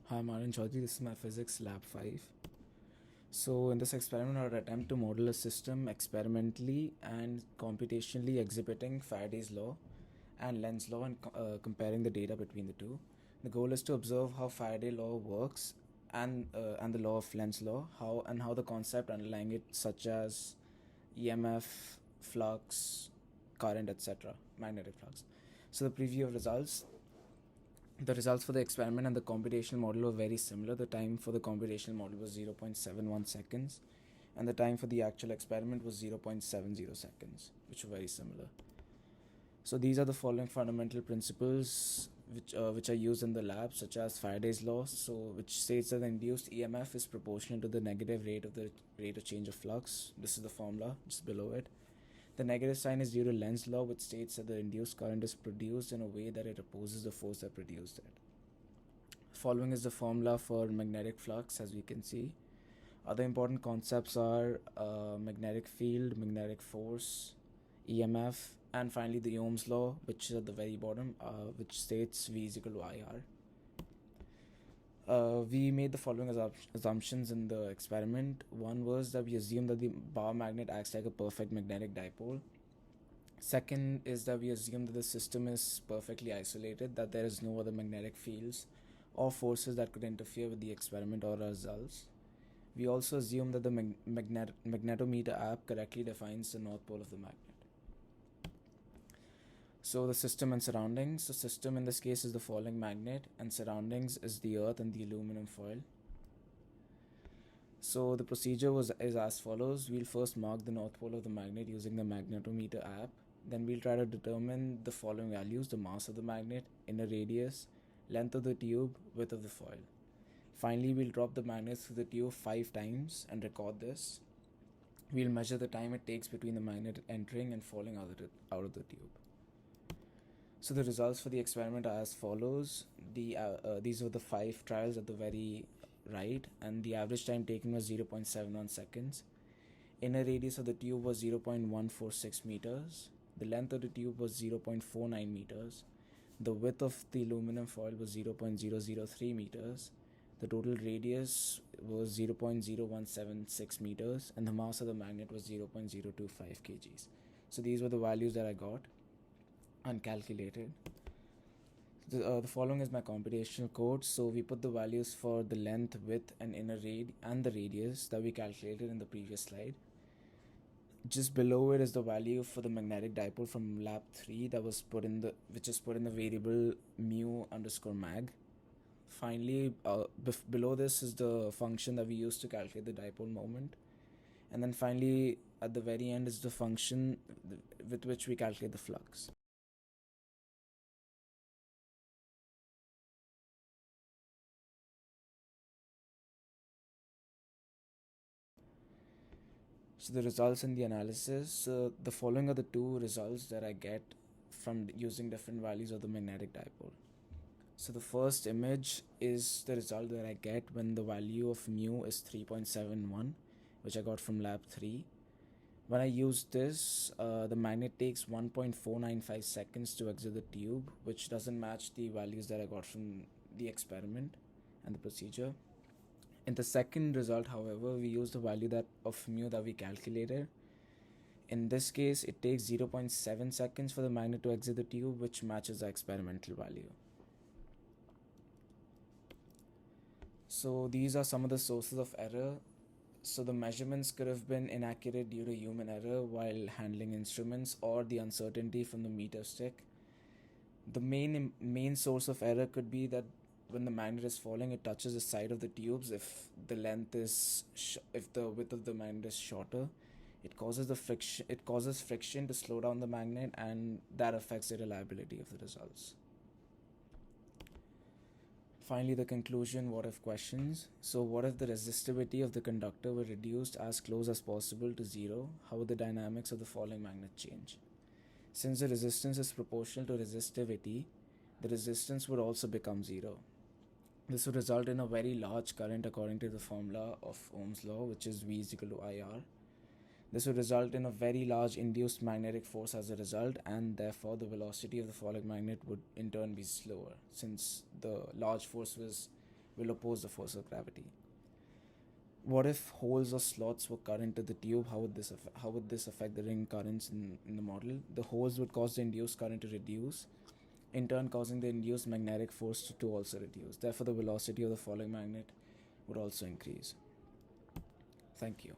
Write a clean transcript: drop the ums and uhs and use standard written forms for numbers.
Hi, I'm Arun Chaudhary. This is my physics lab 5. So, in this experiment, I would attempt to model a system experimentally and computationally exhibiting Faraday's law and Lenz's law and comparing the data between the two. The goal is to observe how Faraday law works and the law of Lenz's law, how the concept underlying it, such as EMF, flux, current, etc., magnetic flux. So, the preview of results. The results for the experiment and the computational model were very similar. The time for the computational model was 0.71 seconds, and the time for the actual experiment was 0.70 seconds, which were very similar. So these are the following fundamental principles which are used in the lab, such as Faraday's law, which states that the induced EMF is proportional to the negative rate of the rate of change of flux. This is the formula just below it. The negative sign is due to Lenz's law, which states that the induced current is produced in a way that it opposes the force that produced it. Following is the formula for magnetic flux, as we can see. Other important concepts are magnetic field, magnetic force, EMF, and finally the Ohm's law, which is at the very bottom, which states V is equal to IR. We made the following assumptions in the experiment. One was that we assumed that the bar magnet acts like a perfect magnetic dipole. Second is that we assume that the system is perfectly isolated, that there is no other magnetic fields or forces that could interfere with the experiment or our results. We also assume that the magnetometer app correctly defines the north pole of the magnet. So the system and surroundings. The system in this case is the falling magnet, and surroundings is the earth and the aluminum foil. So the procedure is as follows. We'll first mark the north pole of the magnet using the magnetometer app. Then we'll try to determine the following values: the mass of the magnet, inner radius, length of the tube, width of the foil. Finally, we'll drop the magnet through the tube 5 times and record this. We'll measure the time it takes between the magnet entering and falling out of the tube. So the results for the experiment are as follows. These were the 5 trials at the very right, and the average time taken was 0.71 seconds. Inner radius of the tube was 0.146 meters. The length of the tube was 0.49 meters. The width of the aluminum foil was 0.003 meters. The total radius was 0.0176 meters, and the mass of the magnet was 0.025 kgs. So these were the values that I got and calculated. The following is my computational code. So we put the values for the length, width, and and the radius that we calculated in the previous slide. Just below it is the value for the magnetic dipole from lab 3 which is put in the variable mu underscore mag. Finally, below this is the function that we use to calculate the dipole moment. And then finally, at the very end is the function with which we calculate the flux. So the results in the analysis, the following are the 2 results that I get from using different values of the magnetic dipole. So the first image is the result that I get when the value of mu is 3.71, which I got from lab 3. When I use this, the magnet takes 1.495 seconds to exit the tube, which doesn't match the values that I got from the experiment and the procedure. In the second result, however, we use the value of mu that we calculated. In this case, it takes 0.7 seconds for the magnet to exit the tube, which matches the experimental value. So these are some of the sources of error. So the measurements could have been inaccurate due to human error while handling instruments, or the uncertainty from the meter stick. The main source of error could be that when the magnet is falling, it touches the side of the tubes. If the width of the magnet is shorter, it causes friction to slow down the magnet, and that affects the reliability of the results. Finally, the conclusion: what if questions. So what if the resistivity of the conductor were reduced as close as possible to 0? How would the dynamics of the falling magnet change? Since the resistance is proportional to resistivity, the resistance would also become 0. This would result in a very large current according to the formula of Ohm's law, which is V is equal to IR. This would result in a very large induced magnetic force as a result, and therefore the velocity of the falling magnet would in turn be slower, since the large force was will oppose the force of gravity. What if holes or slots were cut into the tube? How would this affect the ring currents in the model? The holes would cause the induced current to reduce, in turn causing the induced magnetic force to also reduce. Therefore, the velocity of the falling magnet would also increase. Thank you.